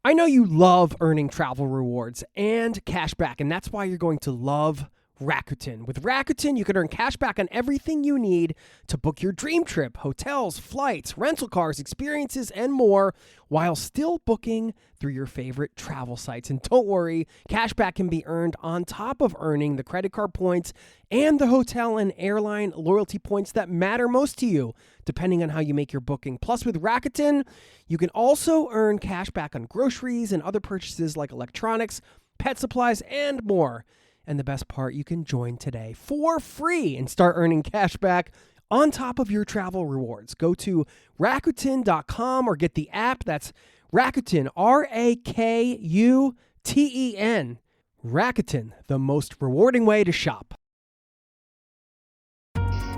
I know you love earning travel rewards and cash back, and that's why you're going to love Rakuten. With Rakuten, you can earn cash back on everything you need to book your dream trip, hotels, flights, rental cars, experiences, and more, while still booking through your favorite travel sites. And don't worry, cash back can be earned on top of earning the credit card points and the hotel and airline loyalty points that matter most to you, depending on how you make your booking. Plus, with Rakuten, you can also earn cash back on groceries and other purchases like electronics, pet supplies, and more. And the best part, you can join today for free and start earning cash back on top of your travel rewards. Go to Rakuten.com or get the app. That's Rakuten, Rakuten. Rakuten, the most rewarding way to shop.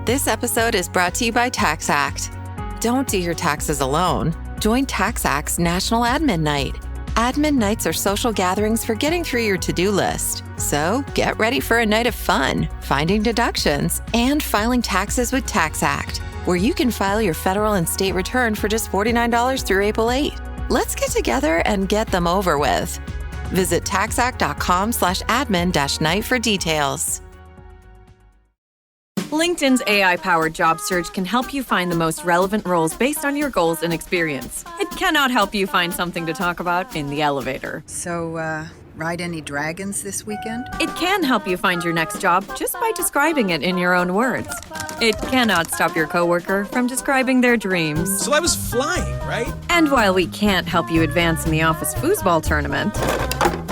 This episode is brought to you by TaxAct. Don't do your taxes alone. Join TaxAct's National Admin Night. Admin nights are social gatherings for getting through your to-do list. So get ready for a night of fun, finding deductions, and filing taxes with TaxAct, where you can file your federal and state return for just $49 through April 8. Let's get together and get them over with. Visit taxact.com/admin-night for details. LinkedIn's AI-powered job search can help you find the most relevant roles based on your goals and experience. It cannot help you find something to talk about in the elevator. So, ride any dragons this weekend? It can help you find your next job just by describing it in your own words. It cannot stop your coworker from describing their dreams. So I was flying, right? And while we can't help you advance in the office foosball tournament,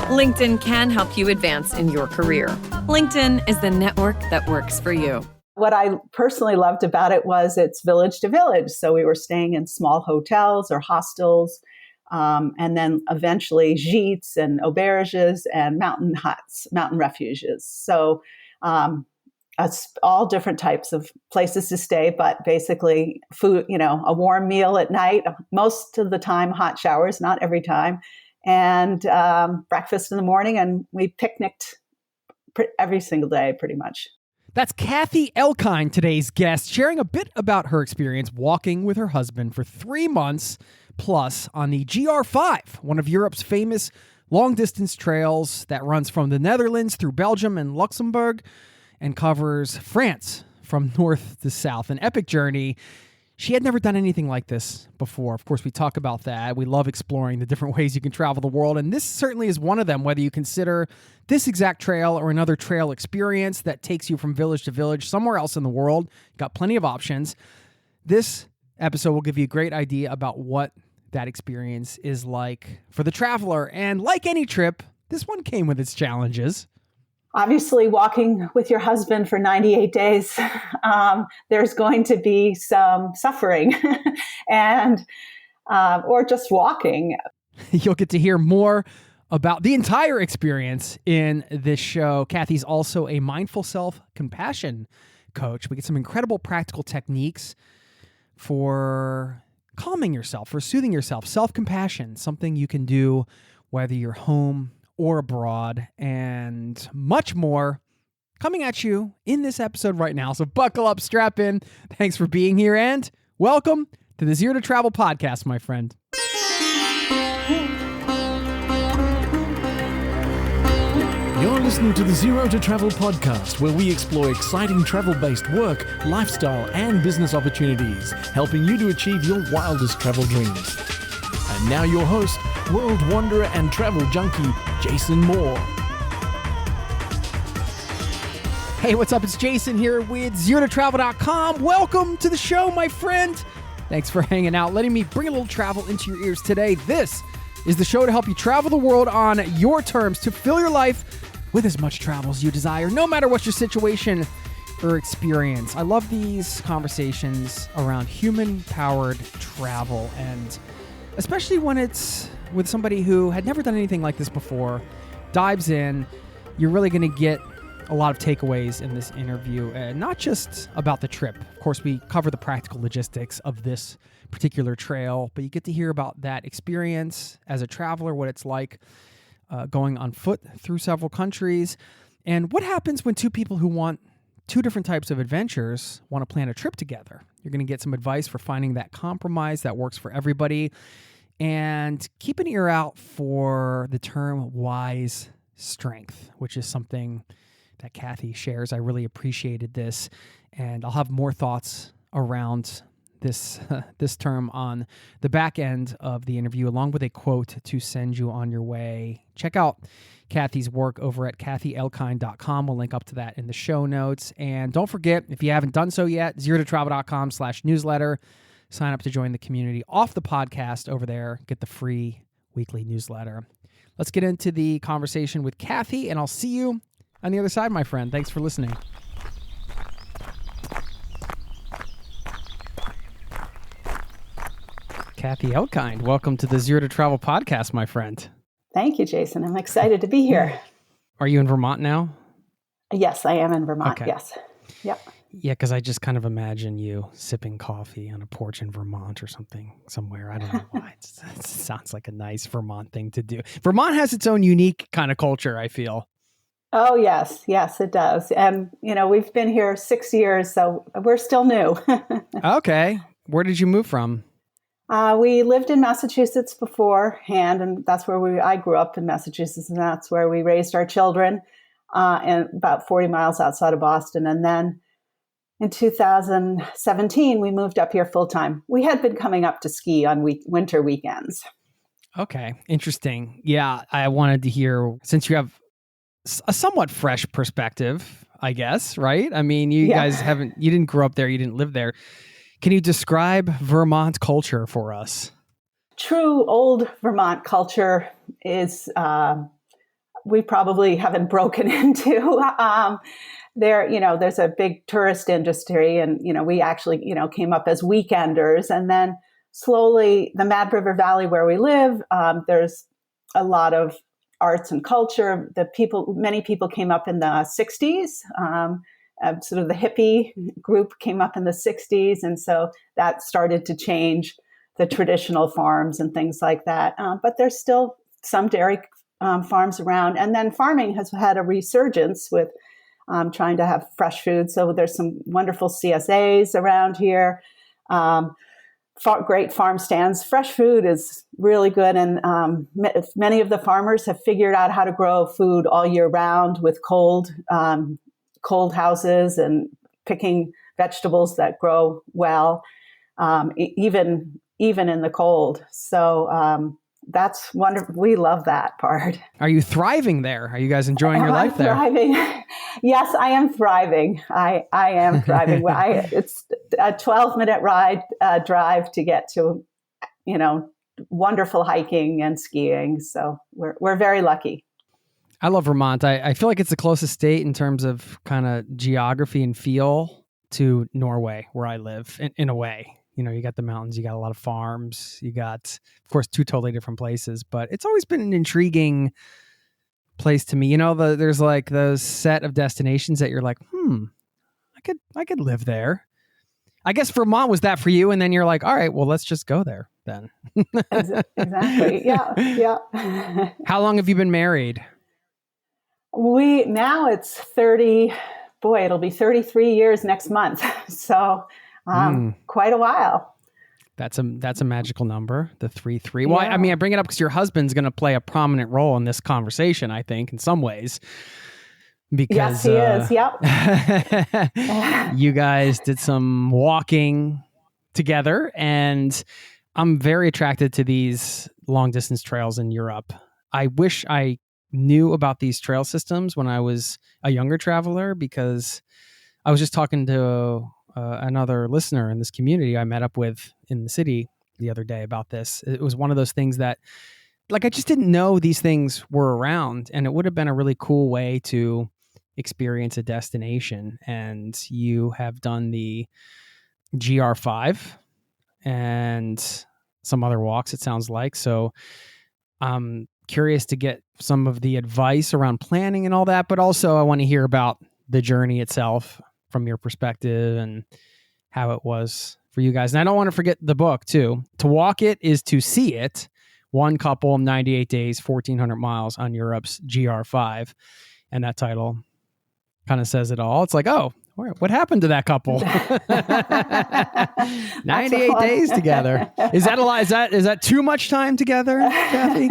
LinkedIn can help you advance in your career. LinkedIn is the network that works for you. What I personally loved about it was it's village to village. So we were staying in small hotels or hostels, and then eventually gîtes and auberges and mountain huts, mountain refuges. So it's all different types of places to stay, but basically food, a warm meal at night, most of the time hot showers, not every time, and breakfast in the morning. And we picnicked every single day pretty much. That's Kathy Elkind, today's guest, sharing a bit about her experience walking with her husband for 3 months plus on the GR5, one of Europe's famous long-distance trails that runs from the Netherlands through Belgium and Luxembourg and covers France from north to south. An epic journey. She had never done anything like this before. Of course, we talk about that. We love exploring the different ways you can travel the world, and this certainly is one of them, whether you consider this exact trail or another trail experience that takes you from village to village somewhere else in the world. Got plenty of options. This episode will give you a great idea about what that experience is like for the traveler. And like any trip, this one came with its challenges. Obviously, walking with your husband for 98 days, there's going to be some suffering and or just walking. You'll get to hear more about the entire experience in this show. Kathy's also a mindful self-compassion coach. We get some incredible practical techniques for calming yourself, for soothing yourself. Self-compassion, something you can do whether you're home or abroad, and much more coming at you in this episode right now. So buckle up, strap in. Thanks for being here, and welcome to the Zero to Travel podcast, my friend. You're listening to the Zero to Travel podcast, where we explore exciting travel-based work, lifestyle, and business opportunities, helping you to achieve your wildest travel dreams. And now your host, world wanderer and travel junkie, Jason Moore. Hey, what's up? It's Jason here with ZeroToTravel.com. Welcome to the show, my friend. Thanks for hanging out, letting me bring a little travel into your ears today. This is the show to help you travel the world on your terms, to fill your life with as much travel as you desire, no matter what your situation or experience. I love these conversations around human-powered travel, and especially when it's with somebody who had never done anything like this before, dives in. You're really going to get a lot of takeaways in this interview, and not just about the trip. Of course, we cover the practical logistics of this particular trail, but you get to hear about that experience as a traveler, what it's like going on foot through several countries, and what happens when two people who want two different types of adventures want to plan a trip together. You're going to get some advice for finding that compromise that works for everybody. And keep an ear out for the term wise strength, which is something that Kathy shares. I really appreciated this, and I'll have more thoughts around this term on the back end of the interview, along with a quote to send you on your way. Check out Kathy's work over at kathyelkind.com. We'll link up to that in the show notes. And don't forget, if you haven't done so yet, zerototravel.com/newsletter. Sign up to join the community off the podcast over there. Get the free weekly newsletter. Let's get into the conversation with Kathy, and I'll see you on the other side, my friend. Thanks for listening. Kathy Elkind, welcome to the Zero to Travel podcast, my friend. Thank you, Jason. I'm excited to be here. Are you in Vermont now? Yes, I am in Vermont. Okay. Yes. Yep. Yeah, because I just kind of imagine you sipping coffee on a porch in Vermont or something somewhere. I don't know why. It sounds like a nice Vermont thing to do. Vermont has its own unique kind of culture, I feel. Oh, yes. Yes, it does. And, we've been here 6 years, so we're still new. Okay. Where did you move from? We lived in Massachusetts beforehand, and that's where I grew up in Massachusetts, and that's where we raised our children, and about 40 miles outside of Boston. And then in 2017, we moved up here full time. We had been coming up to ski on winter weekends. Okay. Interesting. Yeah. I wanted to hear, since you have a somewhat fresh perspective, I guess, right? I mean, you guys you didn't grow up there, you didn't live there. Can you describe Vermont culture for us? True old Vermont culture is, we probably haven't broken into. There's a big tourist industry, and, we actually, came up as weekenders. And then slowly the Mad River Valley where we live, there's a lot of arts and culture. Many people came up in the 60s. Sort of the hippie group came up in the 60s. And so that started to change the traditional farms and things like that. But there's still some dairy farms around. And then farming has had a resurgence with trying to have fresh food. So there's some wonderful CSAs around here. Great farm stands. Fresh food is really good. And many of the farmers have figured out how to grow food all year round with cold houses and picking vegetables that grow well, even in the cold. So that's wonderful. We love that part. Are you thriving there? Are you guys enjoying your life there? Thriving? Yes, I am thriving. I am thriving. It's a 12-minute drive to get to, wonderful hiking and skiing. So we're very lucky. I love Vermont. I feel like it's the closest state in terms of kind of geography and feel to Norway, where I live, in a way. You got the mountains, you got a lot of farms, you got, of course, two totally different places, but it's always been an intriguing place to me. There's like those set of destinations that you're like, I could live there. I guess Vermont was that for you, and then you're like, all right, well, let's just go there then. Exactly. Yeah. How long have you been married? Now it's 30, it'll be 33 years next month. So quite a while. That's a magical number, the 33. Well, yeah. I bring it up because your husband's going to play a prominent role in this conversation, I think, in some ways. Because, yes, he is. Yep. You guys did some walking together, and I'm very attracted to these long distance trails in Europe. I wish I knew about these trail systems when I was a younger traveler, because I was just talking to another listener in this community I met up with in the city the other day about this. It was one of those things that, like, I just didn't know these things were around, and it would have been a really cool way to experience a destination. And you have done the GR5 and some other walks, it sounds like. So I'm curious to get some of the advice around planning and all that, but also I want to hear about the journey itself from your perspective and how it was for you guys. And I don't want to forget the book too. To walk it is to see it. One couple, 98 days, 1,400 miles on Europe's GR5. And that title kind of says it all. It's like, oh, What happened to that couple? 98 days together. Is that a lot? Is that too much time together, Kathy?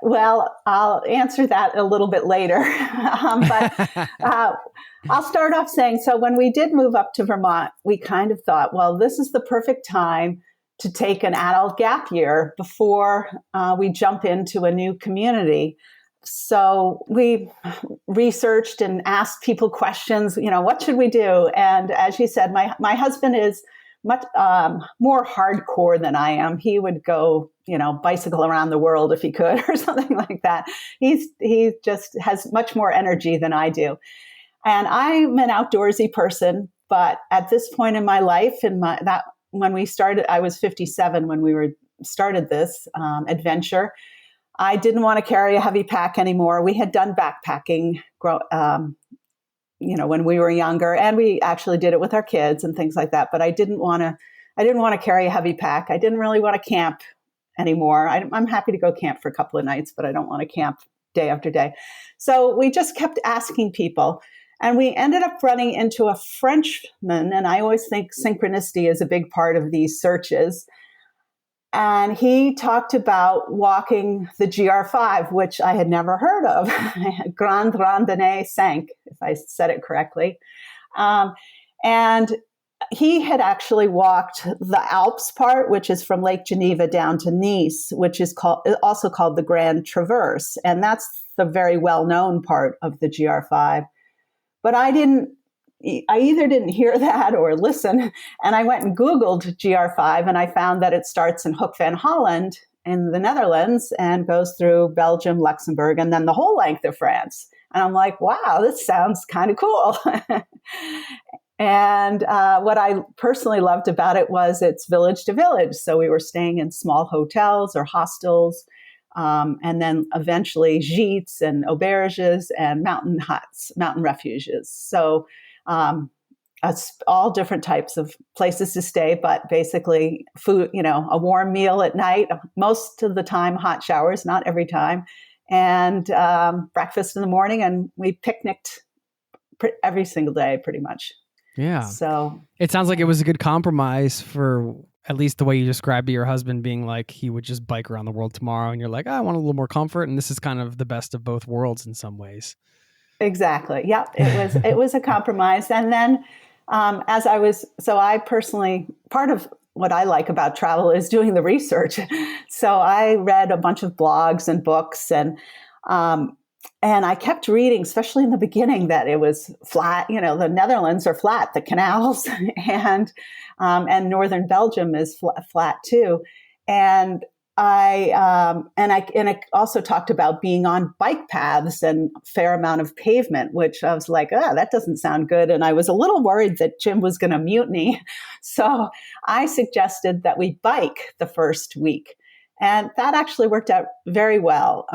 Well, I'll answer that a little bit later. But I'll start off saying, so when we did move up to Vermont, we kind of thought, well, this is the perfect time to take an adult gap year before we jump into a new community. So we researched and asked people questions, what should we do? And as you said, my husband is much more hardcore than I am. He would go, bicycle around the world if he could or something like that. He just has much more energy than I do. And I'm an outdoorsy person, but at this point in my life, when we started, I was 57 when we started this adventure. I didn't want to carry a heavy pack anymore. We had done backpacking, when we were younger, and we actually did it with our kids and things like that. But I didn't want to carry a heavy pack. I didn't really want to camp anymore. I'm happy to go camp for a couple of nights, but I don't want to camp day after day. So we just kept asking people. And we ended up running into a Frenchman, and I always think synchronicity is a big part of these searches. And he talked about walking the GR5, which I had never heard of, Grande Randonnée Cinq, if I said it correctly. And he had actually walked the Alps part, which is from Lake Geneva down to Nice, which is also called the Grand Traverse. And that's the very well-known part of the GR5. But I either didn't hear that or listen. And I went and Googled GR5, and I found that it starts in Hoek van Holland in the Netherlands and goes through Belgium, Luxembourg, and then the whole length of France. And I'm like, wow, this sounds kind of cool. And what I personally loved about it was it's village to village. So we were staying in small hotels or hostels, and then eventually gîtes and auberges and mountain huts, mountain refuges. So it's all different types of places to stay, but basically food, a warm meal at night, most of the time hot showers, not every time, and breakfast in the morning. And we picnicked every single day pretty much. Yeah. So it sounds like it was a good compromise for at least the way you described your husband being like, he would just bike around the world tomorrow. And you're like, I want a little more comfort. And this is kind of the best of both worlds in some ways. Exactly. Yep. It was a compromise. And then I personally, part of what I like about travel is doing the research. So I read a bunch of blogs and books, and I kept reading, especially in the beginning, that it was flat. The Netherlands are flat, the canals, and northern Belgium is flat too. And I also talked about being on bike paths and a fair amount of pavement, which I was like, that doesn't sound good. And I was a little worried that Jim was going to mutiny. So I suggested that we bike the first week. And that actually worked out very well.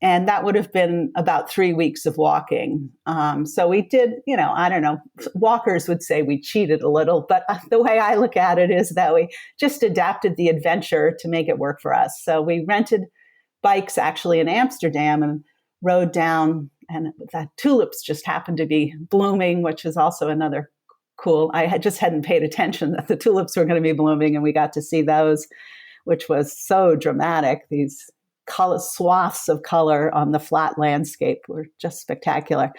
And that would have been about 3 weeks of walking. So we did, I don't know, walkers would say we cheated a little, but the way I look at it is that we just adapted the adventure to make it work for us. So we rented bikes actually in Amsterdam and rode down, and the tulips just happened to be blooming, which is also another cool. I hadn't paid attention that the tulips were going to be blooming, and we got to see those, which was so dramatic. These swaths of color on the flat landscape were just spectacular.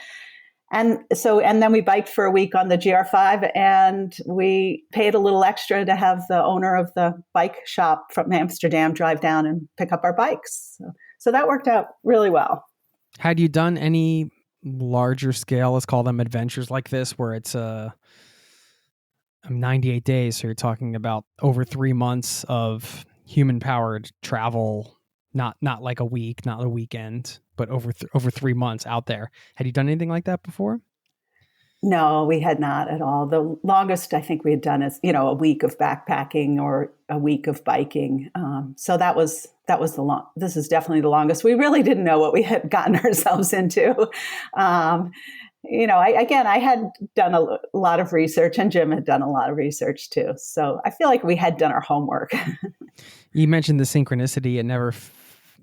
And then we biked for a week on the GR5, and we paid a little extra to have the owner of the bike shop from Amsterdam drive down and pick up our bikes. So that worked out really well. Had you done any larger scale, let's call them adventures like this, where it's 98 days? So you're talking about over 3 months of human-powered travel, not like a week, not a weekend, but over 3 months out there. Had you done anything like that before? No, we had not at all. The longest I think we had done is, a week of backpacking or a week of biking. So that was this is definitely the longest. We really didn't know what we had gotten ourselves into. I had done a lot of research, and Jim had done a lot of research too. So I feel like we had done our homework. You mentioned the synchronicity. It never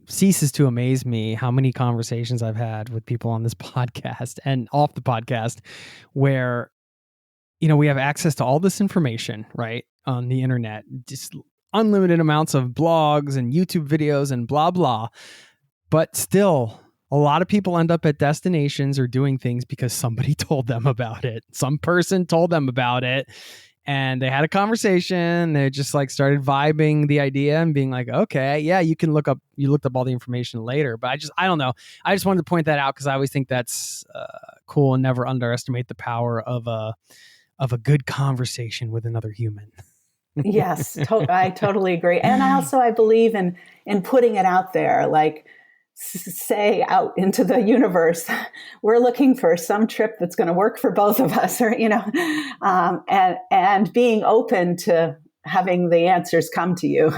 ceases to amaze me how many conversations I've had with people on this podcast and off the podcast where, we have access to all this information, right, on the internet, just unlimited amounts of blogs and YouTube videos and blah, blah. But still, a lot of people end up at destinations or doing things because somebody told them about it. Some person told them about it and they had a conversation. They just like started vibing the idea and being like, okay, yeah, you looked up all the information later. But I don't know. I just wanted to point that out because I always think that's cool, and never underestimate the power of a good conversation with another human. Yes, I totally agree. And I believe in putting it out there, like say out into the universe, we're looking for some trip that's going to work for both of us, or, and being open to having the answers come to you.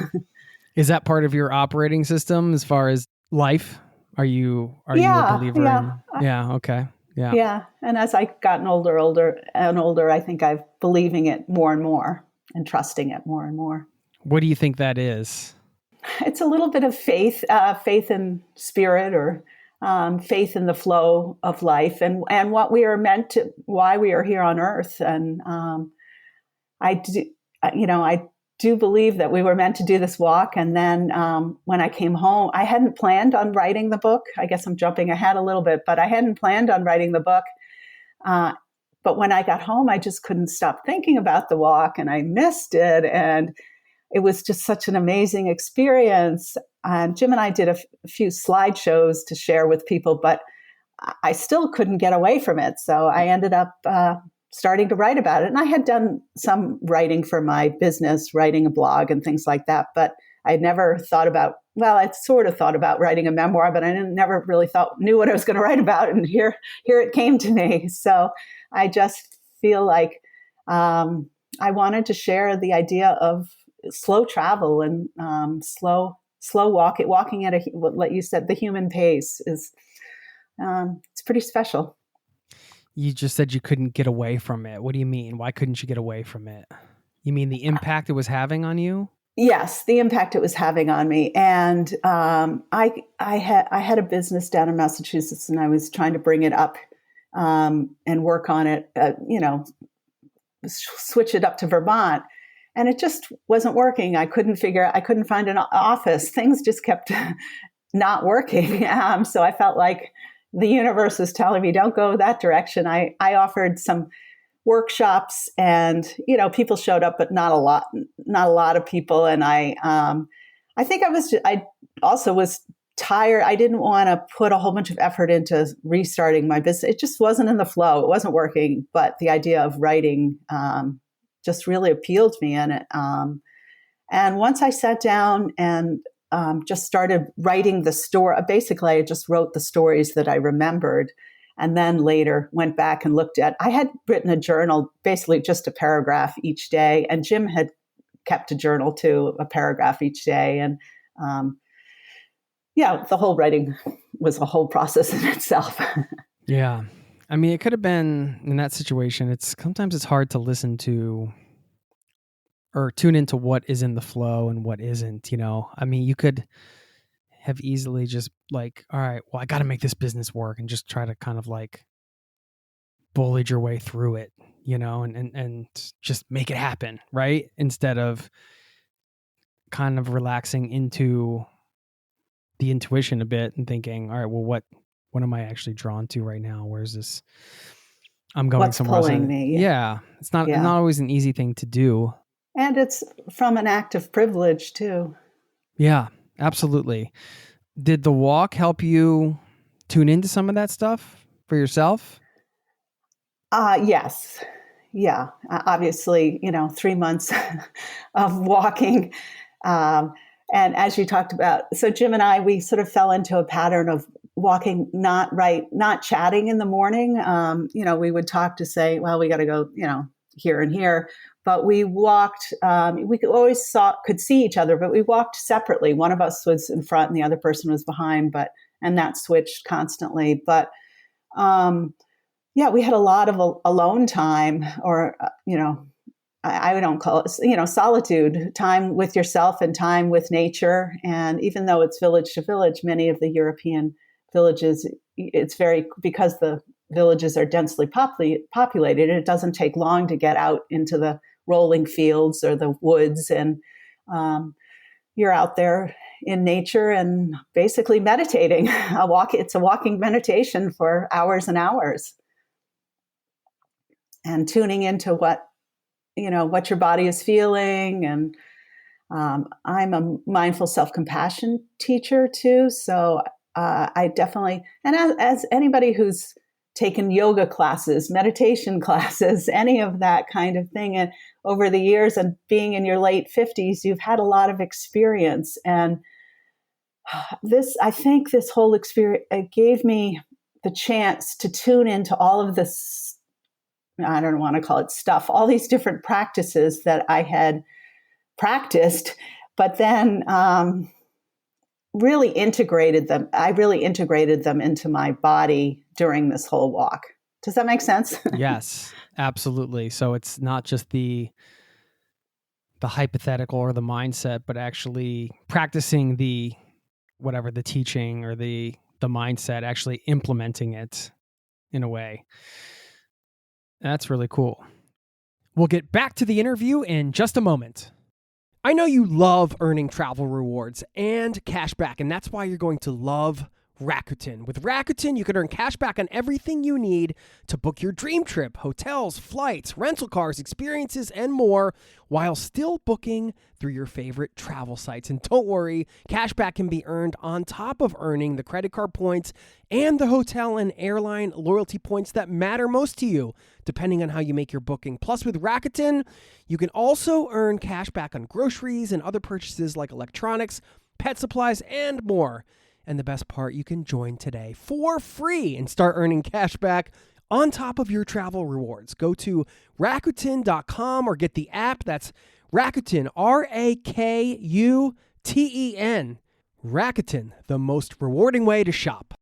Is that part of your operating system as far as life? Are you a believer in? Yeah. Okay. Yeah. Yeah. And as I've gotten older, I think I'm believing it more and more and trusting it more and more. What do you think that is? It's a little bit of faith in spirit, or faith in the flow of life, and what we are meant to, why we are here on earth. And I do believe that we were meant to do this walk. And then when I came home, I hadn't planned on writing the book. I guess I'm jumping ahead a little bit, but I hadn't planned on writing the book. But when I got home, I just couldn't stop thinking about the walk, and I missed it. And it was just such an amazing experience. Jim and I did a few slideshows to share with people, but I still couldn't get away from it. So I ended up starting to write about it. And I had done some writing for my business, writing a blog and things like that. But I had never thought about, I'd sort of thought about writing a memoir, but I never really knew what I was going to write about. And here it came to me. So I just feel like I wanted to share the idea of slow travel and slow walking at what you said, the human pace is, it's pretty special. You just said you couldn't get away from it. What do you mean? Why couldn't you get away from it? You mean the impact it was having on you? Yes, the impact it was having on me. And I had a business down in Massachusetts, and I was trying to bring it up and work on it, switch it up to Vermont. And it just wasn't working. I couldn't find an office. Things just kept not working. So I felt like the universe was telling me, don't go that direction. I offered some workshops, and, people showed up, but not a lot of people. And I think I also was tired. I didn't want to put a whole bunch of effort into restarting my business. It just wasn't in the flow. It wasn't working. But the idea of writing, just really appealed to me in it. And once I sat down and just started writing the story, basically I just wrote the stories that I remembered, and then later went back and I had written a journal, basically just a paragraph each day. And Jim had kept a journal too, a paragraph each day. And the whole writing was a whole process in itself. Yeah. I mean, it could have been in that situation. Sometimes it's hard to listen to or tune into what is in the flow and what isn't, I mean, you could have easily just like, all right, well, I got to make this business work, and just try to kind of like bullet your way through it, and just make it happen. Right. Instead of kind of relaxing into the intuition a bit and thinking, all right, well, what am I actually drawn to right now? Where's this? I'm going What's somewhere else. Pulling me? Yeah. It's not always an easy thing to do. And it's from an act of privilege too. Yeah, absolutely. Did the walk help you tune into some of that stuff for yourself? Yes. Yeah. Obviously, 3 months of walking. And as you talked about, so Jim and I, we sort of fell into a pattern of walking, not chatting in the morning. We would talk to say, well, we got to go, here and here. But we walked, we could see each other, but we walked separately. One of us was in front and the other person was behind, and that switched constantly. But we had a lot of alone time, or, I don't call it, solitude, time with yourself and time with nature. And even though it's village to village, many of the European villages, because the villages are densely populated, it doesn't take long to get out into the rolling fields or the woods. And you're out there in nature and basically meditating. It's a walking meditation for hours and hours, and tuning into what your body is feeling. And I'm a mindful self-compassion teacher too. So I definitely, and as anybody who's taken yoga classes, meditation classes, any of that kind of thing, and over the years, and being in your late 50s, you've had a lot of experience. And I think this whole experience gave me the chance to tune into all of this, I don't want to call it stuff, all these different practices that I had practiced, but then really integrated them. I really integrated them into my body during this whole walk. Does that make sense? Yes, absolutely. So it's not just the hypothetical or the mindset, but actually practicing the teaching or the mindset, actually implementing it in a way. That's really cool. We'll get back to the interview in just a moment. I know you love earning travel rewards and cash back, and that's why you're going to love Rakuten. With Rakuten, you can earn cash back on everything you need to book your dream trip, hotels, flights, rental cars, experiences, and more, while still booking through your favorite travel sites. And don't worry, cash back can be earned on top of earning the credit card points and the hotel and airline loyalty points that matter most to you, depending on how you make your booking. Plus, with Rakuten, you can also earn cash back on groceries and other purchases like electronics, pet supplies, and more. And the best part, you can join today for free and start earning cash back on top of your travel rewards. Go to Rakuten.com or get the app. That's Rakuten, Rakuten. Rakuten, the most rewarding way to shop.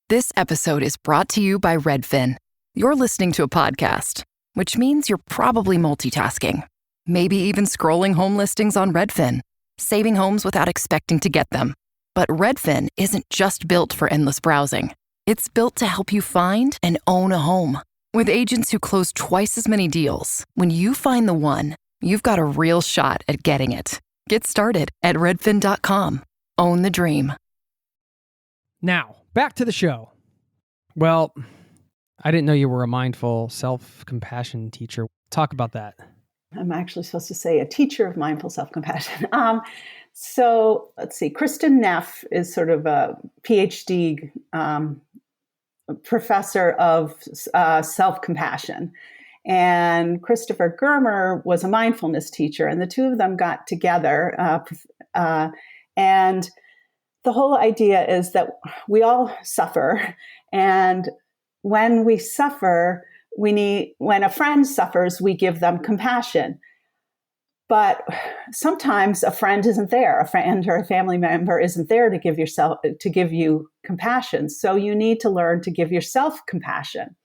This episode is brought to you by Redfin. You're listening to a podcast, which means you're probably multitasking. Maybe even scrolling home listings on Redfin, saving homes without expecting to get them. But Redfin isn't just built for endless browsing. It's built to help you find and own a home. With agents who close twice as many deals, when you find the one, you've got a real shot at getting it. Get started at redfin.com. Own the dream. Now, back to the show. Well, I didn't know you were a mindful self-compassion teacher. Talk about that. I'm actually supposed to say a teacher of mindful self-compassion. So let's see, Kristen Neff is sort of a PhD professor of self-compassion. And Christopher Germer was a mindfulness teacher, and the two of them got together. And the whole idea is that we all suffer. And when we suffer, when a friend suffers, we give them compassion. But sometimes a friend isn't there. A friend or a family member isn't there to give you compassion. So you need to learn to give yourself compassion.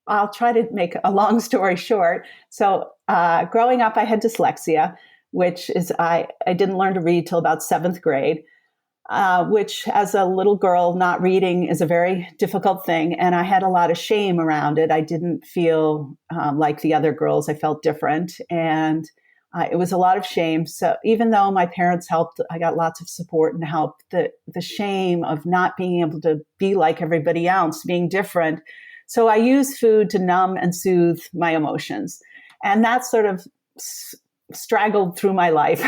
I'll try to make a long story short. So growing up, I had dyslexia, which is I didn't learn to read till about 7th grade. Which as a little girl, not reading is a very difficult thing. And I had a lot of shame around it. I didn't feel like the other girls. I felt different. And it was a lot of shame. So even though my parents helped, I got lots of support and help. The shame of not being able to be like everybody else, being different. So I used food to numb and soothe my emotions. And that sort of straggled through my life,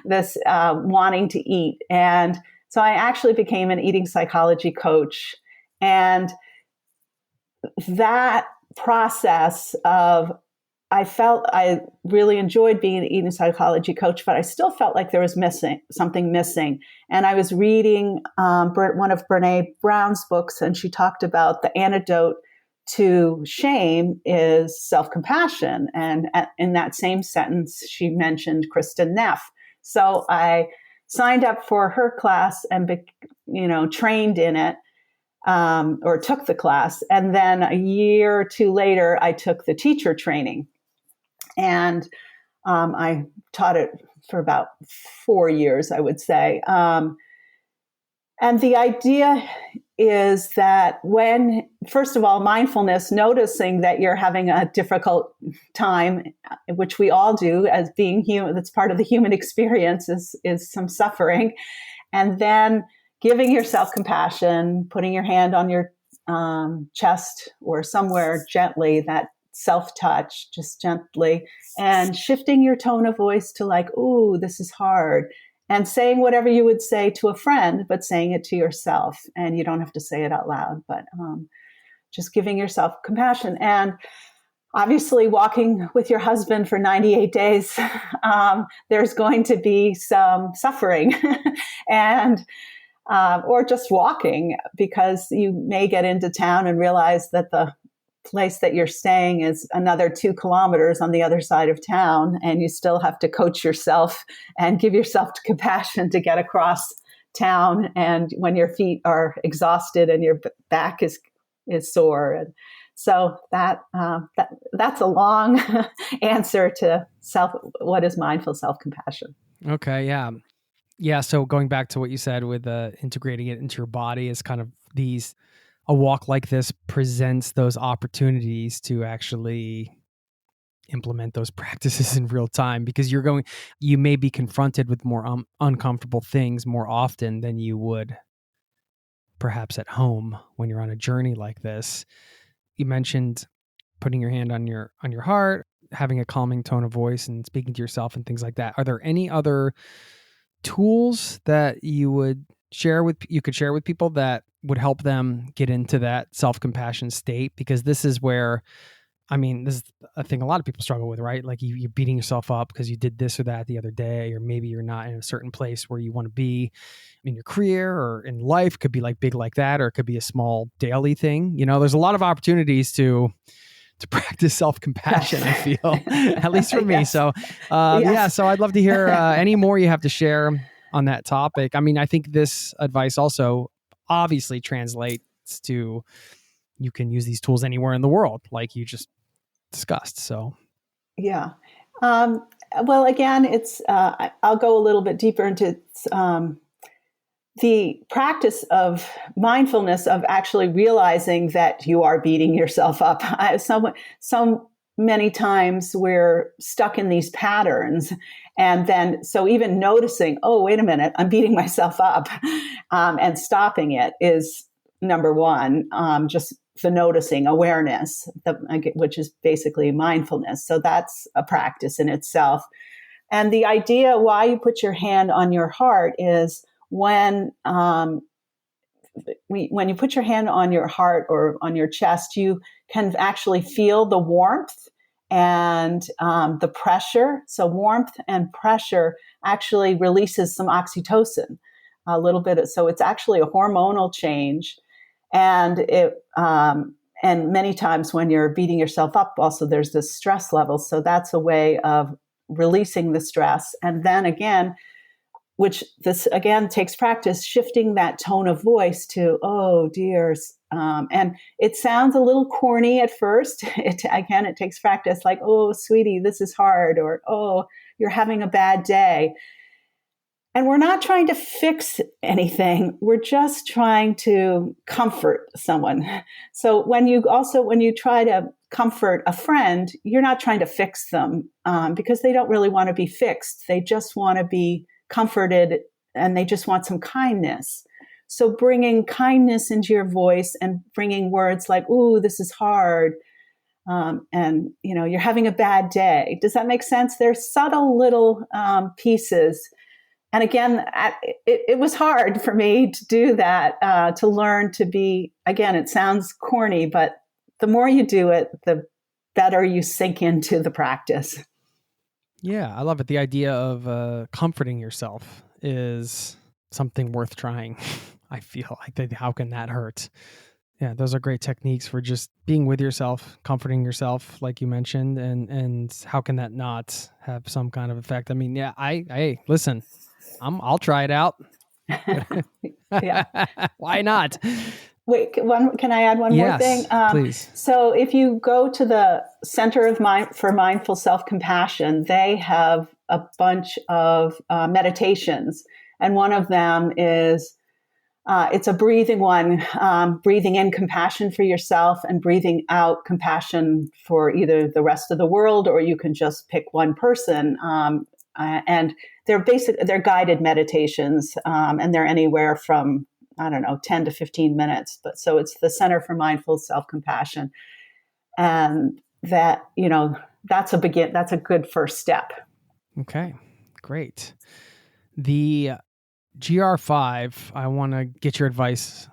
this wanting to eat. And so I actually became an eating psychology coach. And that process of, I really enjoyed being an eating psychology coach, but I still felt like there was something missing. And I was reading one of Brene Brown's books, and she talked about the antidote to shame is self-compassion. And in that same sentence, she mentioned Kristen Neff. So I signed up for her class and, trained in it. or took the class. And then a year or two later, I took the teacher training. And I taught it for about 4 years, I would say. And the idea is that when, first of all, mindfulness, noticing that you're having a difficult time, which we all do as being human, that's part of the human experience, is some suffering. And then giving yourself compassion, putting your hand on your chest or somewhere gently, that self-touch, just gently, and shifting your tone of voice to like, ooh, this is hard. And saying whatever you would say to a friend, but saying it to yourself. And you don't have to say it out loud, but just giving yourself compassion. And obviously walking with your husband for 98 days, there's going to be some suffering and or just walking, because you may get into town and realize that the place that you're staying is another 2 kilometers on the other side of town, and you still have to coach yourself and give yourself compassion to get across town. And when your feet are exhausted and your back is sore, and so that's a long answer to what is mindful self-compassion. Okay, yeah. So going back to what you said with integrating it into your body, is kind of a walk like this presents those opportunities to actually implement those practices in real time, because you may be confronted with more uncomfortable things more often than you would perhaps at home when you're on a journey like this. You mentioned putting your hand on your heart, having a calming tone of voice and speaking to yourself and things like that. Are there any other tools that you could share with people that would help them get into that self-compassion state? Because this is where, this is a thing a lot of people struggle with, right? Like you're beating yourself up because you did this or that the other day, or maybe you're not in a certain place where you want to be in your career or in life. Could be like big like that, or it could be a small daily thing. There's a lot of opportunities to practice self-compassion, I feel, at least for me. Yes. So, Yes. so I'd love to hear any more you have to share on that topic. I think this advice also obviously translates to, you can use these tools anywhere in the world, like you just discussed. So, yeah. Well, again, it's I'll go a little bit deeper into the practice of mindfulness, of actually realizing that you are beating yourself up. So many times we're stuck in these patterns. And then, so even noticing, oh, wait a minute, I'm beating myself up, and stopping it is number one. Just the noticing, awareness, which is basically mindfulness. So that's a practice in itself. And the idea why you put your hand on your heart is when you put your hand on your heart or on your chest, you can actually feel the warmth and the pressure. So warmth and pressure actually releases some oxytocin, a little bit. So it's actually a hormonal change. And and many times when you're beating yourself up, also there's this stress level. So that's a way of releasing the stress. And then again, which this again takes practice, shifting that tone of voice to, oh dear. And it sounds a little corny at first. It takes practice, like, oh, sweetie, this is hard, or, oh, you're having a bad day. And we're not trying to fix anything. We're just trying to comfort someone. So when you try to comfort a friend, you're not trying to fix them, because they don't really want to be fixed. They just want to be comforted, and they just want some kindness. So bringing kindness into your voice and bringing words like, ooh, this is hard. And, you're having a bad day. Does that make sense? There's subtle little pieces. And again, it was hard for me to do that, to learn to be, again, it sounds corny, but the more you do it, the better you sink into the practice. Yeah, I love it. The idea of comforting yourself is something worth trying. I feel like, how can that hurt? Yeah, those are great techniques for just being with yourself, comforting yourself, like you mentioned, and how can that not have some kind of effect? Listen, I'll try it out. Yeah. Why not? Wait, can I add one more thing? Please. So if you go to the Center for Mindful Self-Compassion, they have a bunch of meditations. And one of them is, it's a breathing one, breathing in compassion for yourself and breathing out compassion for either the rest of the world, or you can just pick one person. And they're guided meditations, and they're anywhere from, 10 to 15 minutes. But so it's the Center for Mindful Self-Compassion. And that, that's a good first step. Okay, great. The GR5, I want to get your advice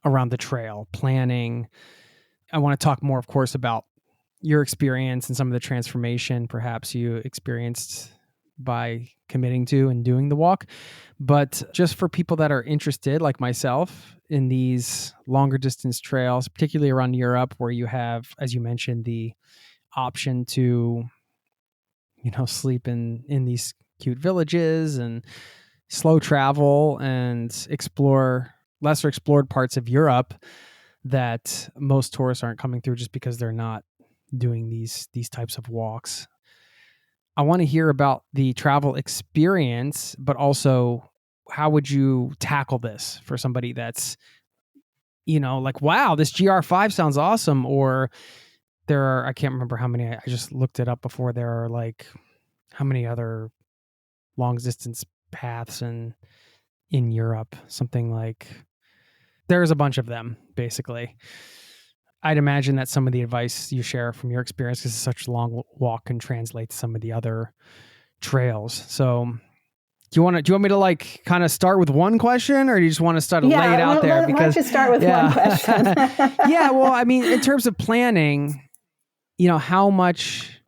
around the trail planning. I want to talk more, of course, about your experience and some of the transformation perhaps you experienced by committing to and doing the walk. But just for people that are interested, like myself, in these longer distance trails, particularly around Europe, where you have, as you mentioned, the option to, sleep in these cute villages and slow travel and explore lesser explored parts of Europe that most tourists aren't coming through just because they're not doing these types of walks. I want to hear about the travel experience, but also how would you tackle this for somebody that's, like, wow, this GR5 sounds awesome. Or there are, I can't remember how many, I just looked it up before. There are like, how many other long distance paths in Europe? Something like, there's a bunch of them, basically. I'd imagine that some of the advice you share from your experience, because it's such a long walk, can translate to some of the other trails. So do you want me to like kind of start with one question, or do you just want to start to lay it out there? Why don't you start with one question? Yeah. Well, I mean, in terms of planning, how much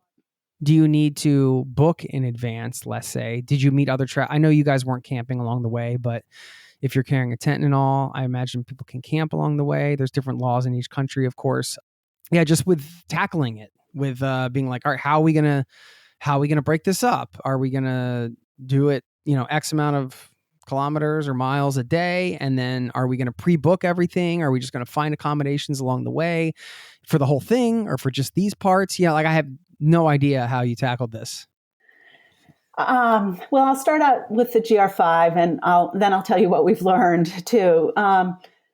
do you need to book in advance? Let's say, did you meet other I know you guys weren't camping along the way, but if you're carrying a tent and all, I imagine people can camp along the way. There's different laws in each country, of course. Yeah, just with tackling it, with being like, all right, how are we gonna break this up? Are we gonna do it, X amount of kilometers or miles a day, and then are we gonna pre-book everything? Are we just gonna find accommodations along the way for the whole thing, or for just these parts? I have no idea how you tackled this. Well, I'll start out with the GR5, and I'll tell you what we've learned too.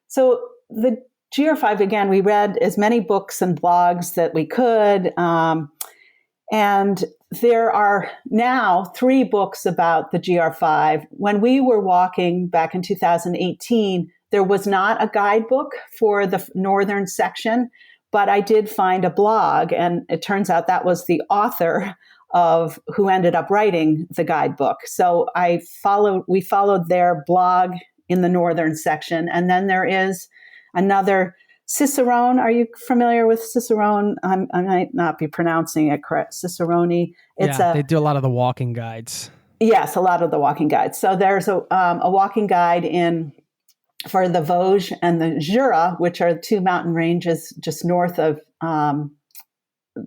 So the GR5, again, we read as many books and blogs that we could, and there are now 3 books about the GR5. When we were walking back in 2018, there was not a guidebook for the northern section, but I did find a blog, and it turns out that was the author of who ended up writing the guidebook. So we followed their blog in the northern section. And then there is another Cicerone. Are you familiar with Cicerone? I might not be pronouncing it correct. Cicerone. They do a lot of the walking guides. Yes, a lot of the walking guides. So there's a walking guide for the Vosges and the Jura, which are 2 mountain ranges just north of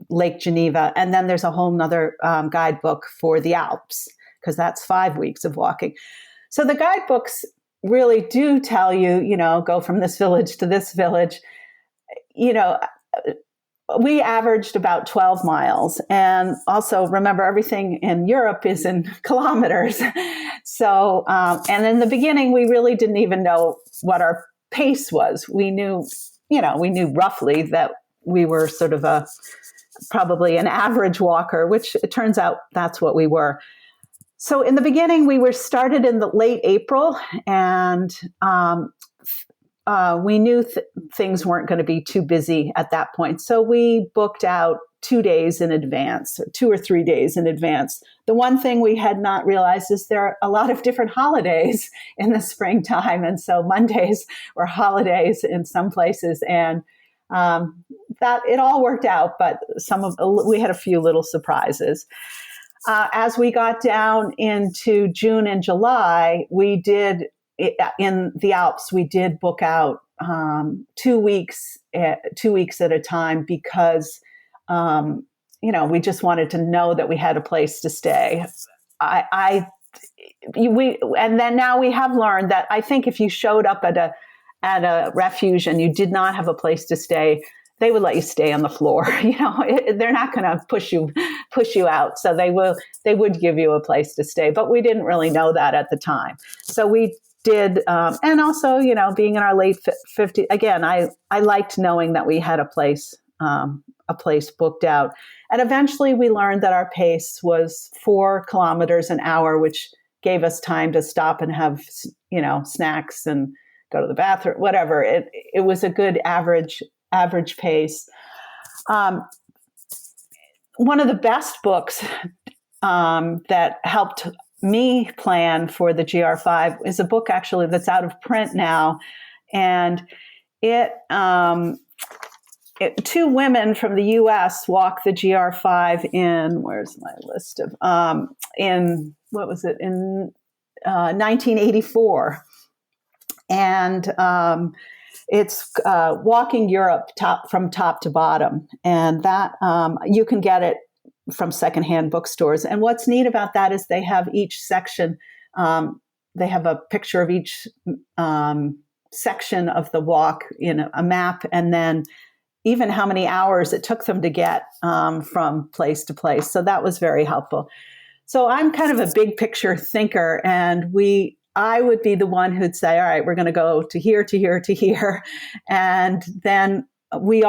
Lake Geneva. And then there's a whole nother guidebook for the Alps, because that's 5 weeks of walking. So the guidebooks really do tell you, go from this village to this village. We averaged about 12 miles. And also remember, everything in Europe is in kilometers. So, and in the beginning, we really didn't even know what our pace was. We knew roughly that we were sort of probably an average walker, which it turns out that's what we were. So in the beginning, we were started in the late April, and we knew things weren't going to be too busy at that point. So we booked out 2 days in advance, 2 or 3 days in advance. The one thing we had not realized is there are a lot of different holidays in the springtime. And so Mondays were holidays in some places, and that it all worked out, but we had a few little surprises. As we got down into June and July, in the Alps, we did book out 2 weeks at a time, because we just wanted to know that we had a place to stay. And then now we have learned that I think if you showed up at at a refuge and you did not have a place to stay, they would let you stay on the floor. They're not going to push you out. So they would give you a place to stay, but we didn't really know that at the time. So we did. And also, being in our late 50s, again, I liked knowing that we had a place booked out. And eventually we learned that our pace was 4 kilometers an hour, which gave us time to stop and have, snacks and go to the bathroom, whatever. It was a good average pace. One of the best books that helped me plan for the GR5 is a book actually that's out of print now. And two women from the U.S. walked the GR5 in, where's my list of, in 1984. And it's walking Europe from top to bottom. And that you can get it from secondhand bookstores. And what's neat about that is they have each section, they have a picture of each section of the walk in a map, and then even how many hours it took them to get from place to place. So that was very helpful. So I'm kind of a big picture thinker, and I would be the one who'd say, all right, we're going to go to here, to here, to here. And then we've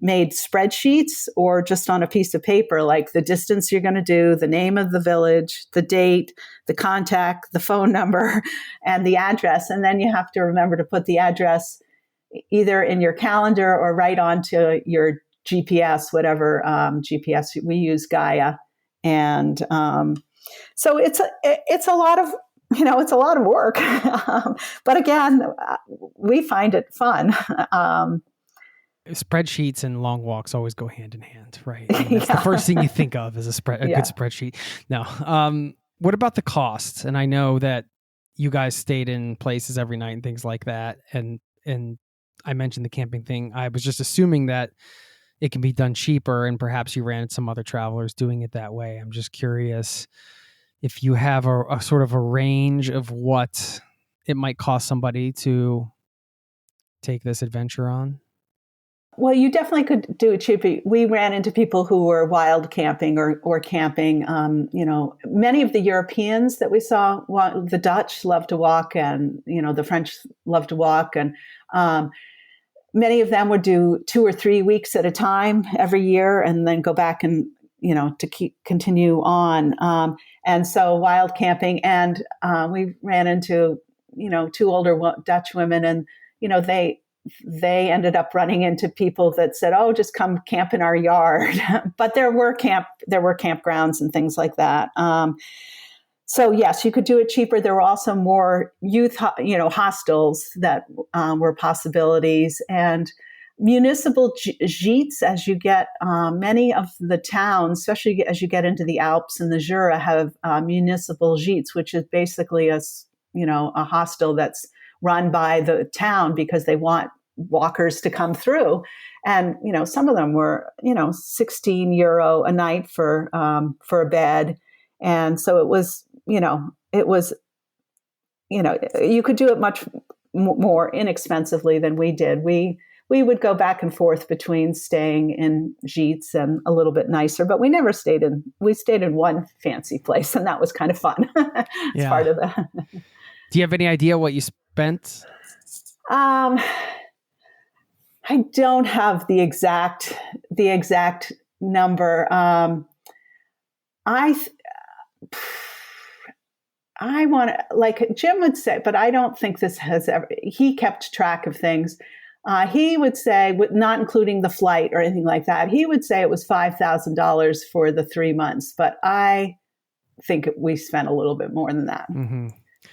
made spreadsheets or just on a piece of paper, like the distance you're going to do, the name of the village, the date, the contact, the phone number, and the address. And then you have to remember to put the address either in your calendar or right onto your GPS, whatever GPS we use, Gaia. And so it's a lot of, it's a lot of work. But again, we find it fun. Spreadsheets and long walks always go hand in hand, right? That's the first thing you think of is a good spreadsheet. No. What about the costs? And I know that you guys stayed in places every night and things like that. And I mentioned the camping thing. I was just assuming that it can be done cheaper, and perhaps you ran into some other travelers doing it that way. I'm just curious if you have a sort of a range of what it might cost somebody to take this adventure on. Well, you definitely could do it cheaper. We ran into people who were wild camping or camping. Many of the Europeans that we saw, the Dutch love to walk, and the French love to walk, and many of them would do 2 or 3 weeks at a time every year, and then go back and to continue on. And so wild camping, and we ran into 2 older Dutch women, and they ended up running into people that said, "Oh, just come camp in our yard." But there were campgrounds and things like that. So yes, you could do it cheaper. There were also more youth, hostels that were possibilities, and municipal gîtes. As you get many of the towns, especially as you get into the Alps and the Jura, have municipal gîtes, which is basically a hostel that's run by the town because they want walkers to come through. And, some of them were, €16 a night for a bed. And so it was, you could do it much more inexpensively than we did. We would go back and forth between staying in gîtes and a little bit nicer, but we stayed in one fancy place, and that was kind of fun. It's part of the. Do you have any idea what you spent? I don't have the exact number. I want to, like Jim would say, but I don't think this has ever. He kept track of things. He would say, not including the flight or anything like that, he would say it was $5,000 for the 3 months. But I think we spent a little bit more than that. Mm-hmm.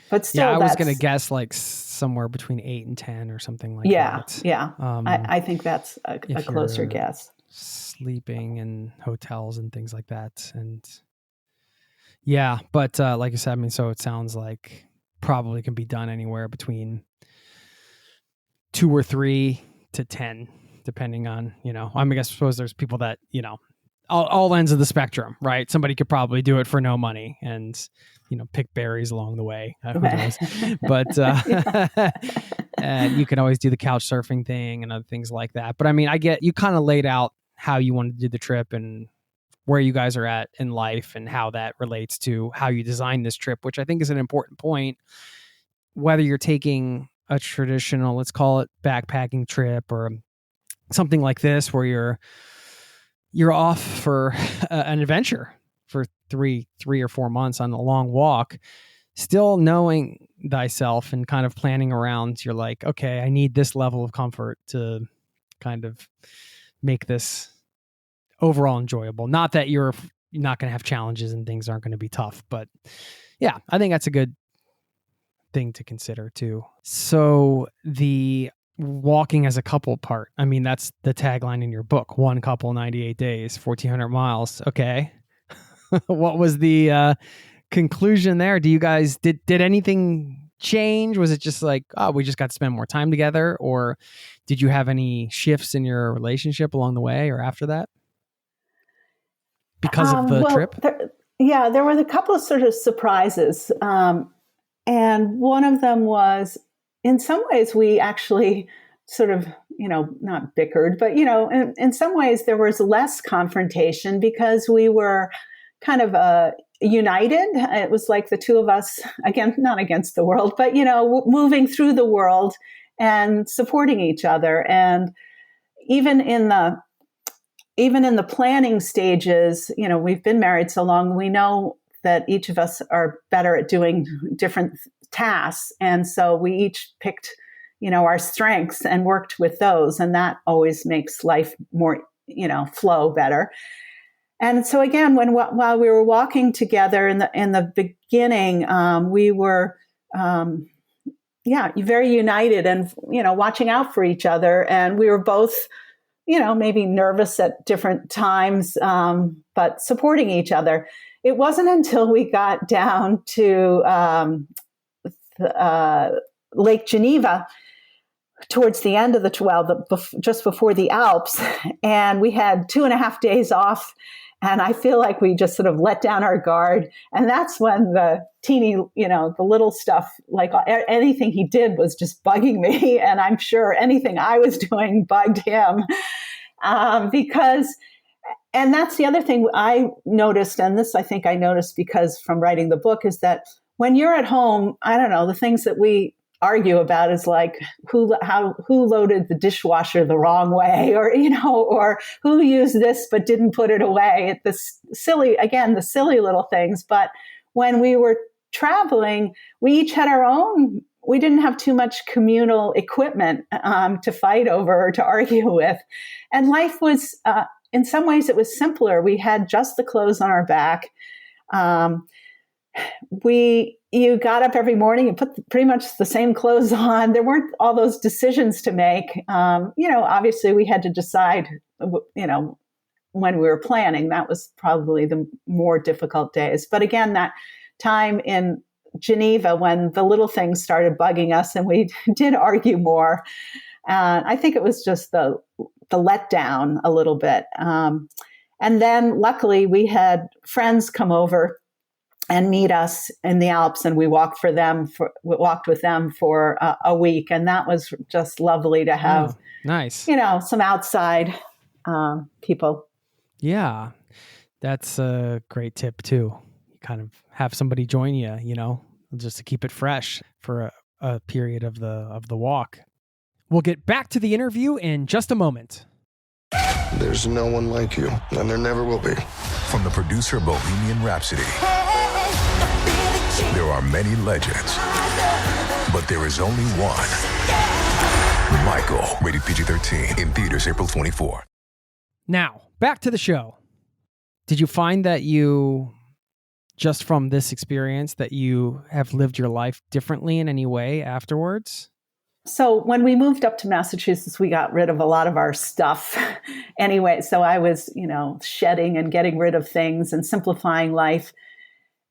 But still, I was going to guess like somewhere between 8 and 10 or something like that. Yeah. I think that's a closer guess. Sleeping in hotels and things like that. And but like I said, so it sounds like probably can be done anywhere between 2 or 3 to 10, depending on, I suppose there's people that, all ends of the spectrum, right? Somebody could probably do it for no money and, pick berries along the way. Who knows? But and you can always do the couch surfing thing and other things like that. But I mean, you kind of laid out how you wanted to do the trip and where you guys are at in life and how that relates to how you design this trip, which I think is an important point. Whether you're taking a traditional, let's call it backpacking trip, or something like this where you're off for an adventure for three or 4 months on a long walk, still knowing thyself and kind of planning around, you're like, okay, I need this level of comfort to kind of make this overall enjoyable. Not that you're not going to have challenges and things aren't going to be tough, but yeah, I think that's a good thing to consider too. So the walking as a couple part, I mean, that's the tagline in your book, one couple, 98 days, 1,400 miles. Okay. What was the conclusion there? Do you guys, did anything change? Was it just like, oh, we just got to spend more time together? Or did you have any shifts in your relationship along the way or after that? Because of the trip? There were a couple of sort of surprises. And one of them was, in some ways, we actually sort of, not bickered, but, in some ways there was less confrontation because we were kind of united. It was like the two of us, again, not against the world, but, moving through the world and supporting each other. And even in the planning stages, we've been married so long, we know that each of us are better at doing different tasks. And so we each picked, our strengths and worked with those. And that always makes life more, flow better. And so again, while we were walking together in the beginning, we were, very united and, watching out for each other. And we were both, maybe nervous at different times, but supporting each other. It wasn't until we got down to Lake Geneva towards the end of just before the Alps, and we had 2.5 days off. And I feel like we just sort of let down our guard. And that's when the teeny, the little stuff, like anything he did was just bugging me. And I'm sure anything I was doing bugged him and that's the other thing I noticed, and this I think I noticed because from writing the book, is that when you're at home, I don't know, the things that we argue about is like who loaded the dishwasher the wrong way, or or who used this but didn't put it away. The silly little things. But when we were traveling, we each had our own. We didn't have too much communal equipment to fight over or to argue with, and life was. In some ways, it was simpler. We had just the clothes on our back. You got up every morning and put pretty much the same clothes on. There weren't all those decisions to make. Obviously, we had to decide. When we were planning, that was probably the more difficult days. But again, that time in Geneva when the little things started bugging us and we did argue more. I think it was just the letdown a little bit. And then luckily we had friends come over and meet us in the Alps, and we walked with them for a week. And that was just lovely to have, nice, some outside people. Yeah, that's a great tip too. You kind of have somebody join you, just to keep it fresh for a period of the walk. We'll get back to the interview in just a moment. There's no one like you, and there never will be. From the producer of Bohemian Rhapsody, there are many legends, but there is only one. Michael, rated PG-13, in theaters April 24. Now, back to the show. Did you find that you, just from this experience, that you have lived your life differently in any way afterwards? So when we moved up to Massachusetts, we got rid of a lot of our stuff anyway. So I was, shedding and getting rid of things and simplifying life.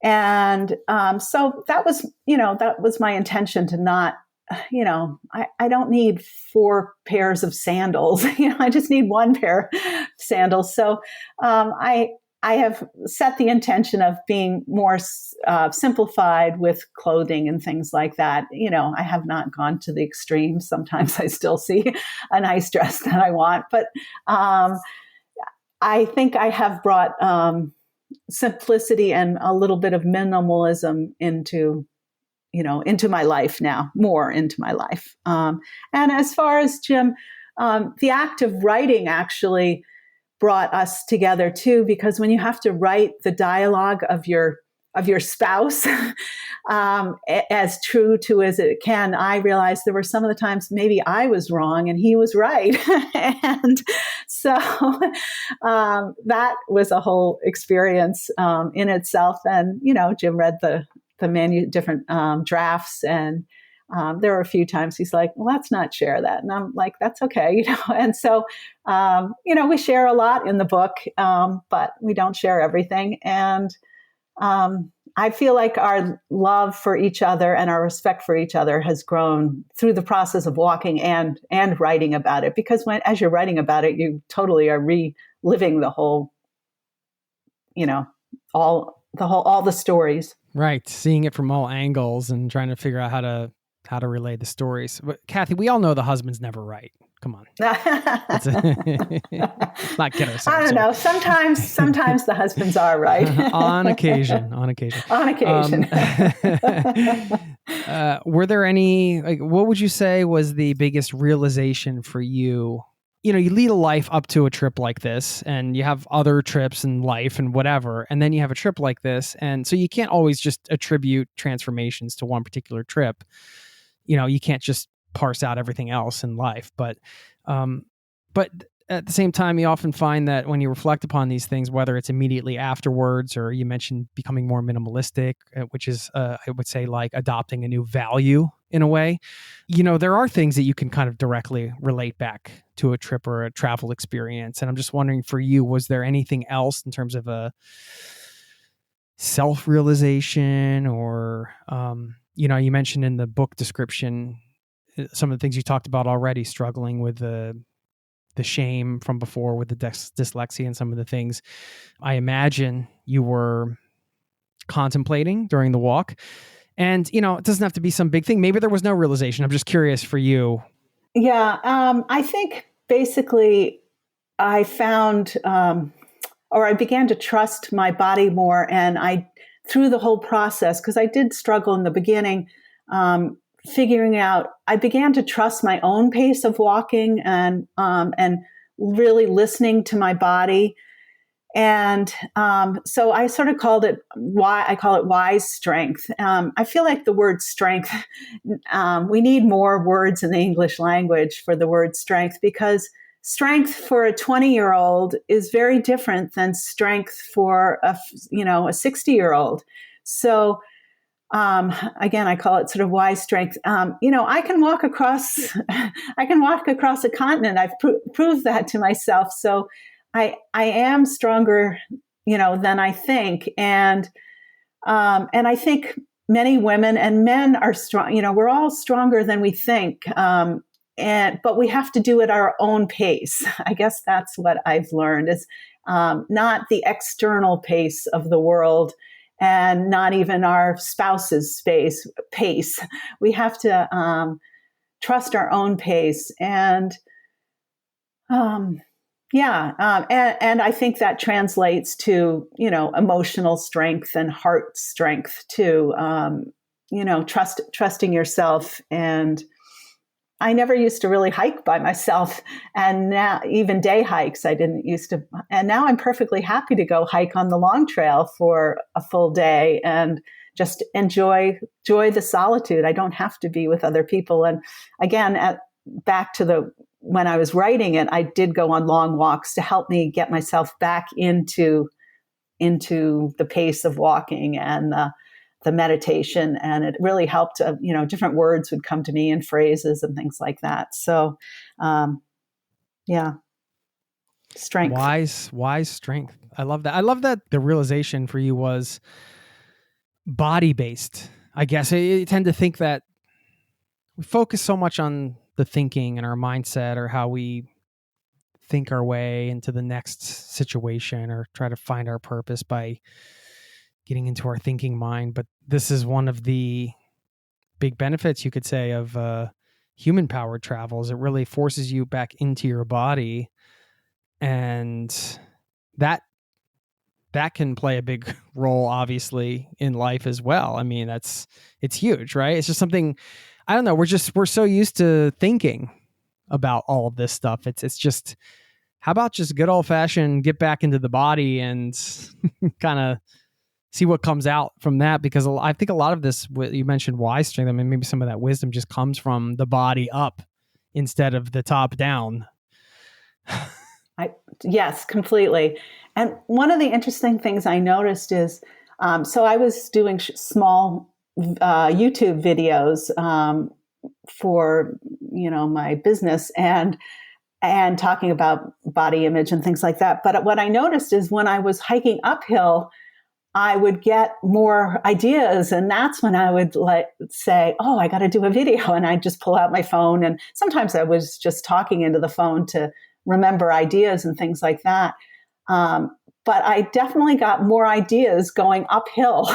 And so that was my intention, to not I don't need 4 pairs of sandals. I just need 1 pair of sandals. So I have set the intention of being more simplified with clothing and things like that. I have not gone to the extreme. Sometimes I still see a nice dress that I want, but I think I have brought simplicity and a little bit of minimalism into my life now, more into my life. And as far as Jim, the act of writing actually brought us together too, because when you have to write the dialogue of your spouse as true to as it can, I realized there were some of the times maybe I was wrong and he was right. And so that was a whole experience in itself. And, Jim read the different drafts, and there were a few times he's like, well, let's not share that. And I'm like, that's okay. And so, we share a lot in the book, but we don't share everything. And I feel like our love for each other and our respect for each other has grown through the process of walking and writing about it, because as you're writing about it, you totally are reliving the whole, all the stories. Right. Seeing it from all angles and trying to figure out how to relay the stories. But Kathy, we all know the husband's never right. Come on. Not get ourselves. I don't know. Sometimes the husbands are right. On occasion. Were there any, what would you say was the biggest realization for you? You lead a life up to a trip like this, and you have other trips in life and whatever, and then you have a trip like this. And so you can't always just attribute transformations to one particular trip. You can't just parse out everything else in life. But at the same time, you often find that when you reflect upon these things, whether it's immediately afterwards, or you mentioned becoming more minimalistic, which is, I would say, like adopting a new value in a way, there are things that you can kind of directly relate back to a trip or a travel experience. And I'm just wondering, for you, was there anything else in terms of a self-realization, or, you mentioned in the book description some of the things you talked about already, struggling with the shame from before with the dyslexia and some of the things I imagine you were contemplating during the walk. And, it doesn't have to be some big thing. Maybe there was no realization. I'm just curious for you. Yeah. I think basically I found, or I began to trust my body more. And through the whole process, because I did struggle in the beginning, figuring out, I began to trust my own pace of walking and really listening to my body. And so I sort of called it I call it wise strength. I feel like the word strength, we need more words in the English language for the word strength, because strength for a 20-year-old is very different than strength for a 60-year-old. So again, I call it sort of wise strength. I can walk across a continent. I've proved that to myself. So I am stronger, than I think. And I think many women and men are strong, we're all stronger than we think. But we have to do it at our own pace. I guess that's what I've learned, is not the external pace of the world, and not even our spouse's pace. We have to trust our own pace. And and I think that translates to, emotional strength and heart strength too. Trusting yourself. And I never used to really hike by myself, and now even day hikes I didn't used to. And now I'm perfectly happy to go hike on the long trail for a full day and just enjoy the solitude. I don't have to be with other people. And again, back to when I was writing it, I did go on long walks to help me get myself back into the pace of walking and the meditation. And it really helped, different words would come to me and phrases and things like that. So, strength. Wise strength. I love that. I love that the realization for you was body-based. I guess I tend to think that we focus so much on the thinking and our mindset, or how we think our way into the next situation, or try to find our purpose by getting into our thinking mind. But this is one of the big benefits, you could say, of human powered travels. It really forces you back into your body, and that can play a big role, obviously, in life as well. I mean, it's huge, right? It's just something, I don't know. We're so used to thinking about all of this stuff. It's just, how about just good old fashioned get back into the body and kind of see what comes out from that? Because I think a lot of this, you mentioned wise strength. I mean, maybe some of that wisdom just comes from the body up instead of the top down. Yes, completely. And one of the interesting things I noticed is, so I was doing small YouTube videos for, my business and talking about body image and things like that. But what I noticed is when I was hiking uphill, I would get more ideas. And that's when I would say, oh, I got to do a video. And I'd just pull out my phone. And sometimes I was just talking into the phone to remember ideas and things like that. But I definitely got more ideas going uphill,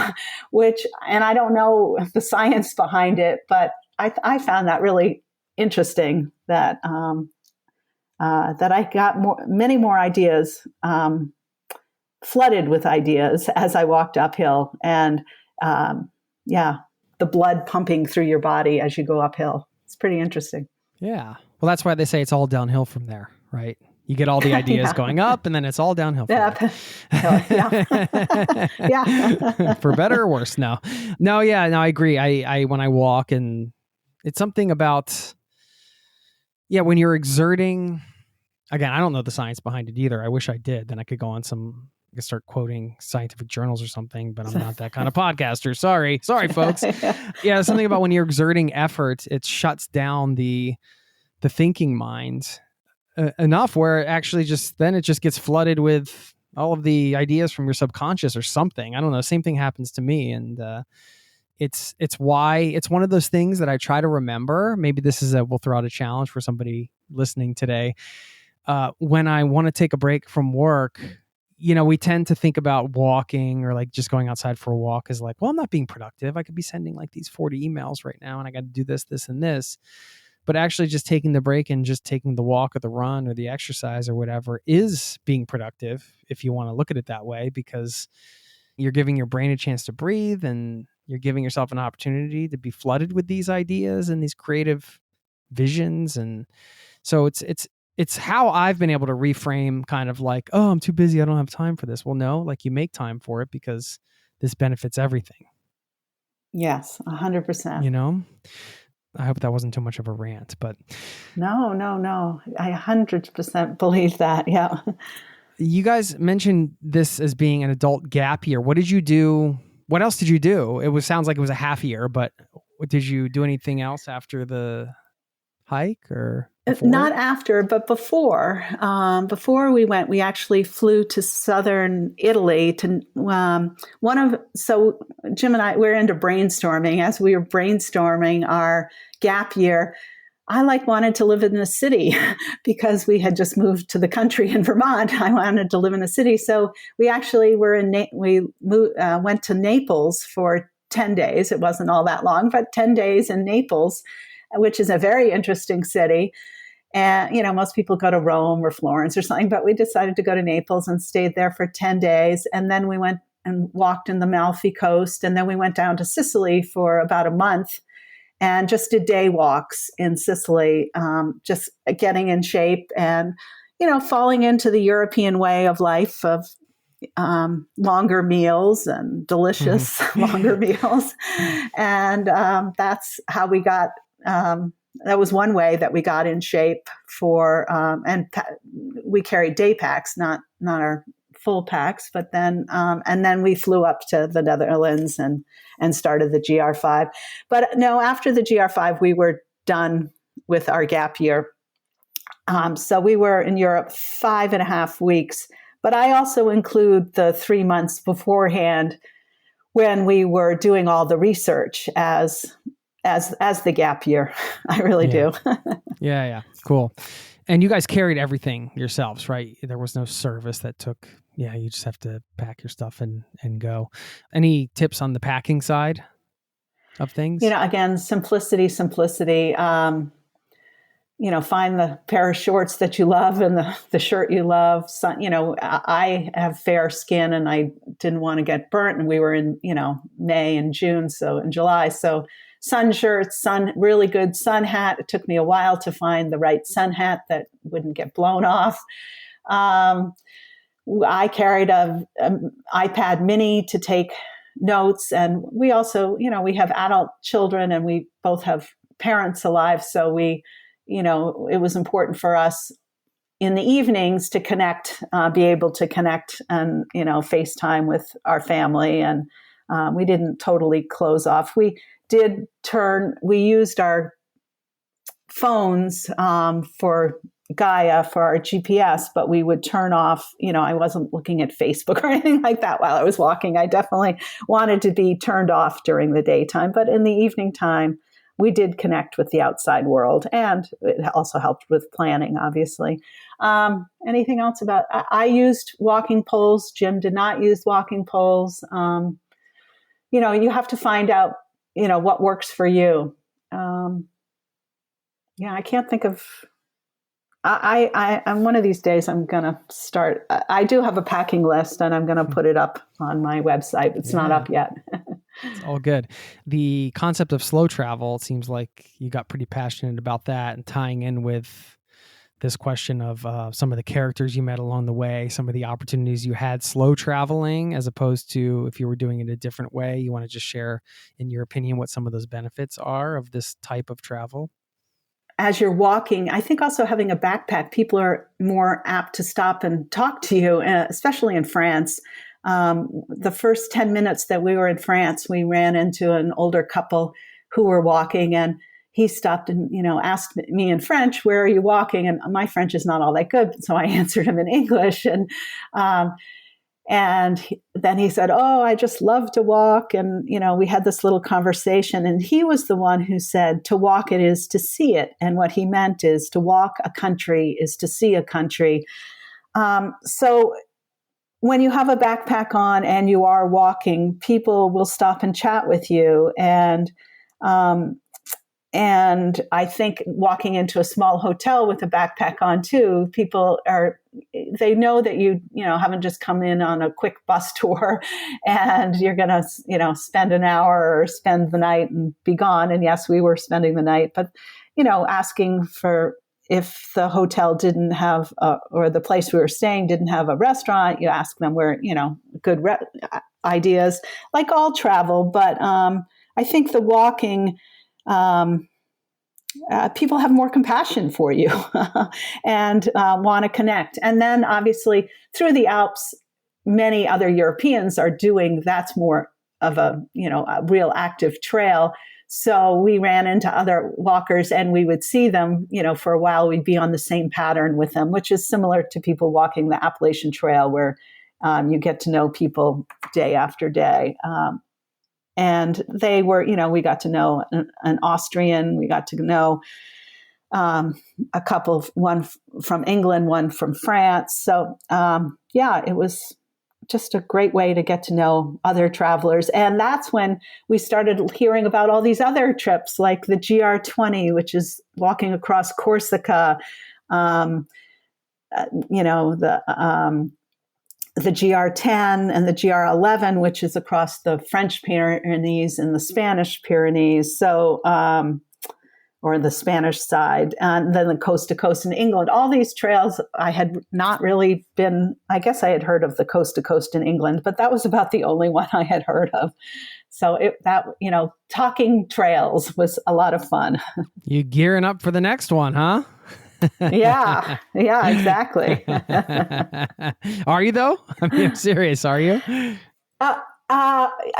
and I don't know the science behind it, but I found that really interesting that I got many more ideas, flooded with ideas as I walked uphill, and the blood pumping through your body as you go uphill. It's pretty interesting. Yeah. Well, that's why they say it's all downhill from there, right? You get all the ideas going up, and then it's all downhill from there. Yeah. For better or worse. No, I agree. I when I walk, and it's something about, when you're exerting, again, I don't know the science behind it either. I wish I did. Then I could start quoting scientific journals or something, but I'm not that kind of podcaster. Sorry, folks. Yeah, something about when you're exerting effort, it shuts down the thinking mind enough where it actually just gets flooded with all of the ideas from your subconscious or something. I don't know. Same thing happens to me. And it's why it's one of those things that I try to remember. Maybe this is we'll throw out a challenge for somebody listening today. When I want to take a break from work, we tend to think about walking or like just going outside for a walk as like, well, I'm not being productive. I could be sending like these 40 emails right now, and I got to do this, and this. But actually just taking the break and just taking the walk or the run or the exercise or whatever is being productive, if you want to look at it that way, because you're giving your brain a chance to breathe, and you're giving yourself an opportunity to be flooded with these ideas and these creative visions. And so it's how I've been able to reframe kind of like, oh, I'm too busy, I don't have time for this. Well, no, like you make time for it because this benefits everything. Yes, 100%. I hope that wasn't too much of a rant, but no. I 100% believe that. Yeah. You guys mentioned this as being an adult gap year. What did you do? What else did you do? Sounds like it was a half year, but did you do anything else after the hike or before? Not after, but before. Before we went, we actually flew to southern Italy to so Jim and I, we're into brainstorming. As we were brainstorming our gap year, I wanted to live in a city because we had just moved to the country in Vermont. I wanted to live in a city. So we actually went to Naples for 10 days. It wasn't all that long, but 10 days in Naples, which is a very interesting city. And, most people go to Rome or Florence or something, but we decided to go to Naples and stayed there for 10 days. And then we went and walked in the Amalfi Coast. And then we went down to Sicily for about a month and just did day walks in Sicily, just getting in shape and, falling into the European way of life of longer meals and delicious longer meals. And that's how we got that was one way that we got in shape for, and we carried day packs, not our full packs, but then, and then we flew up to the Netherlands and started the GR5. But no, after the GR5, we were done with our gap year. So we were in Europe 5.5 weeks, but I also include the 3 months beforehand when we were doing all the research as as the gap year. I really do. Yeah. Cool. And you guys carried everything yourselves, right? There was no service that took, you just have to pack your stuff and go. Any tips on the packing side of things? Again, simplicity. Find the pair of shorts that you love and the shirt you love. So, I have fair skin and I didn't want to get burnt, and we were in, May and June. So in July, so sun shirts, really good sun hat. It took me a while to find the right sun hat that wouldn't get blown off. I carried a iPad mini to take notes. And we also, we have adult children and we both have parents alive. So it was important for us in the evenings to connect, be able to connect and, FaceTime with our family. And we didn't totally close off. We used our phones for Gaia for our GPS, but we would turn off, I wasn't looking at Facebook or anything like that while I was walking. I definitely wanted to be turned off during the daytime, but in the evening time, we did connect with the outside world, and it also helped with planning, obviously. Anything else about, I used walking poles. Jim did not use walking poles. You have to find out, what works for you. I can't think of, I'm one of these days, I'm going to start, I do have a packing list and I'm going to put it up on my website. It's not up yet. It's all good. The concept of slow travel, it seems like you got pretty passionate about that, and tying in with this question of some of the characters you met along the way, some of the opportunities you had slow traveling, as opposed to if you were doing it a different way. You want to just share, in your opinion, what some of those benefits are of this type of travel? As you're walking, I think also having a backpack, people are more apt to stop and talk to you, especially in France. The first 10 minutes that we were in France, we ran into an older couple who were walking, and he stopped and, asked me in French, "Where are you walking?" And my French is not all that good, so I answered him in English. And then he said, "Oh, I just love to walk." And, we had this little conversation, and he was the one who said, "To walk it is to see it." And what he meant is to walk a country is to see a country. So when you have a backpack on and you are walking, people will stop and chat with you. And I think walking into a small hotel with a backpack on too, they know that you haven't just come in on a quick bus tour and you're going to, spend an hour or spend the night and be gone. And yes, we were spending the night, but, asking for, if the hotel didn't have, or the place we were staying didn't have a restaurant, you ask them where, good ideas, like all travel. But I think the walking, people have more compassion for you and want to connect. And then obviously through the Alps, many other Europeans are doing, that's more of a real active trail. So we ran into other walkers and we would see them, for a while we'd be on the same pattern with them, which is similar to people walking the Appalachian Trail, where you get to know people day after day. And they were, we got to know an Austrian, we got to know a couple, one from England, one from France. So it was just a great way to get to know other travelers. And that's when we started hearing about all these other trips, like the GR20, which is walking across Corsica, the GR10 and the GR11, which is across the French Pyrenees and the Spanish Pyrenees. So, or the Spanish side, and then the coast to coast in England. All these trails, I had not really been, I guess I had heard of the coast to coast in England, but that was about the only one I had heard of. So talking trails was a lot of fun. You gearing up for the next one, huh? Yeah, exactly. Are you though? I'm serious. Are you?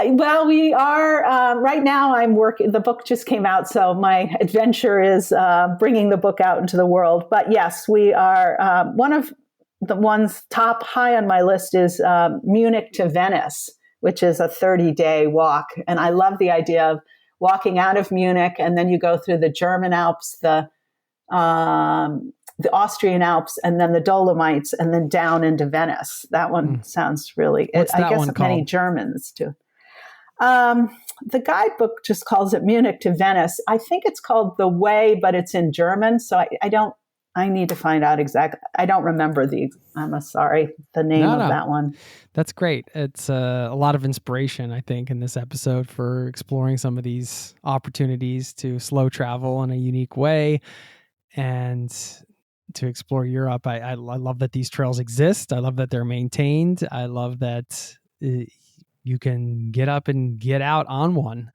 Well, we are, right now I'm working, the book just came out, so my adventure is bringing the book out into the world. But yes, we are, one of the ones top high on my list is Munich to Venice, which is a 30-day walk. And I love the idea of walking out of Munich, and then you go through the German Alps, the Austrian Alps, and then the Dolomites, and then down into Venice. That one sounds really, What's that I guess one many called? Germans do. The guidebook just calls it Munich to Venice. I think it's called The Way, but it's in German. So I need to find out exactly. I don't remember the name of that one. That's great. It's a lot of inspiration, I think, in this episode for exploring some of these opportunities to slow travel in a unique way and to explore Europe. I love that these trails exist. I love that they're maintained. I love that you can get up and get out on one.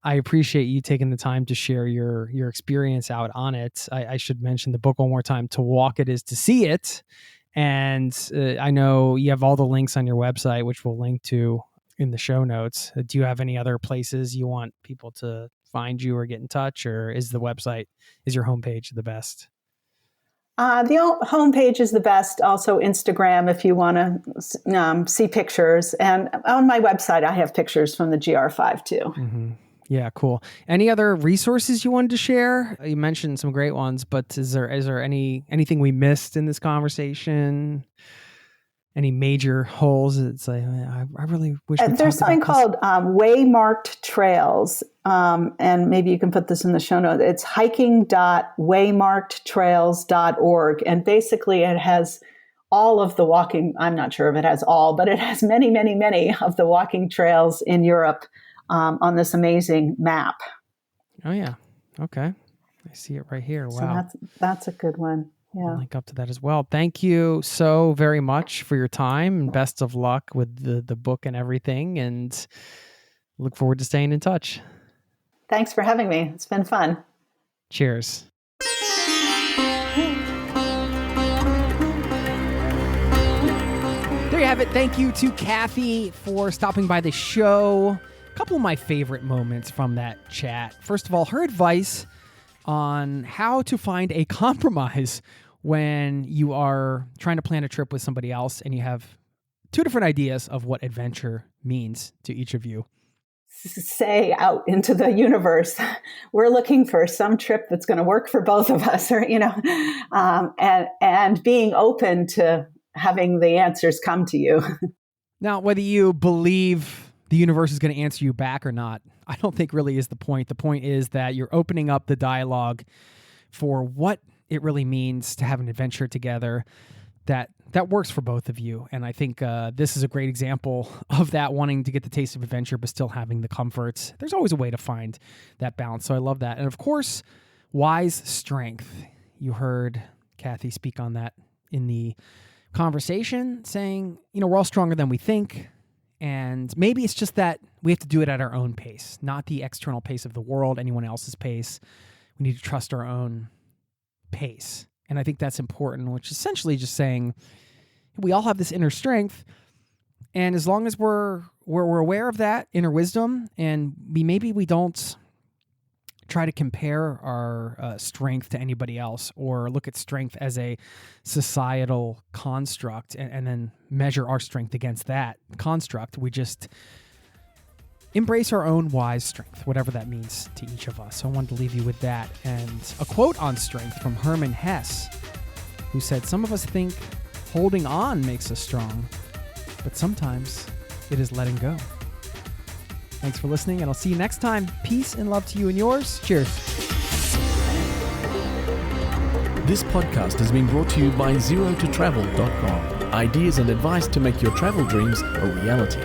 I appreciate you taking the time to share your experience out on it. I should mention the book one more time. To walk it is to see it. And I know you have all the links on your website, which we'll link to in the show notes. Do you have any other places you want people to find you or get in touch, or is your homepage the best? The homepage is the best. Also Instagram, if you want to see pictures. And on my website, I have pictures from the GR5 too. Mm-hmm. Yeah, cool. Any other resources you wanted to share? You mentioned some great ones, but is there anything we missed in this conversation? Any major holes? It's like, I really wish we there's something called Waymarked Trails, and maybe you can put this in the show notes. It's hiking.waymarkedtrails.org, and basically it has all of the walking. I'm not sure if it has all, but it has many, many, many of the walking trails in Europe on this amazing map. Oh yeah, okay, I see it right here. Wow, so that's a good one. Yeah. I'll link up to that as well. Thank you so very much for your time, and best of luck with the book and everything, and look forward to staying in touch. Thanks for having me. It's been fun. Cheers. There you have it. Thank you to Kathy for stopping by the show. A couple of my favorite moments from that chat. First of all, her advice on how to find a compromise when you are trying to plan a trip with somebody else and you have two different ideas of what adventure means to each of you. Say out into the universe, we're looking for some trip that's going to work for both of us, or, and being open to having the answers come to you. Now, whether you believe the universe is going to answer you back or not, I don't think really is the point. The point is that you're opening up the dialogue for what it really means to have an adventure together that works for both of you. And I think this is a great example of that, wanting to get the taste of adventure, but still having the comforts. There's always a way to find that balance. So I love that. And of course, wise strength. You heard Kathy speak on that in the conversation, saying, we're all stronger than we think. And maybe it's just that we have to do it at our own pace, not the external pace of the world, anyone else's pace. We need to trust our own pace. And I think that's important, which is essentially just saying we all have this inner strength. And as long as we're aware of that inner wisdom, and maybe we don't try to compare our strength to anybody else, or look at strength as a societal construct and then measure our strength against that construct. We just embrace our own wise strength, whatever that means to each of us. So I wanted to leave you with that. And a quote on strength from Herman Hesse, who said, "Some of us think holding on makes us strong, but sometimes it is letting go." Thanks for listening, and I'll see you next time. Peace and love to you and yours. Cheers. This podcast has been brought to you by ZeroToTravel.com. Ideas and advice to make your travel dreams a reality.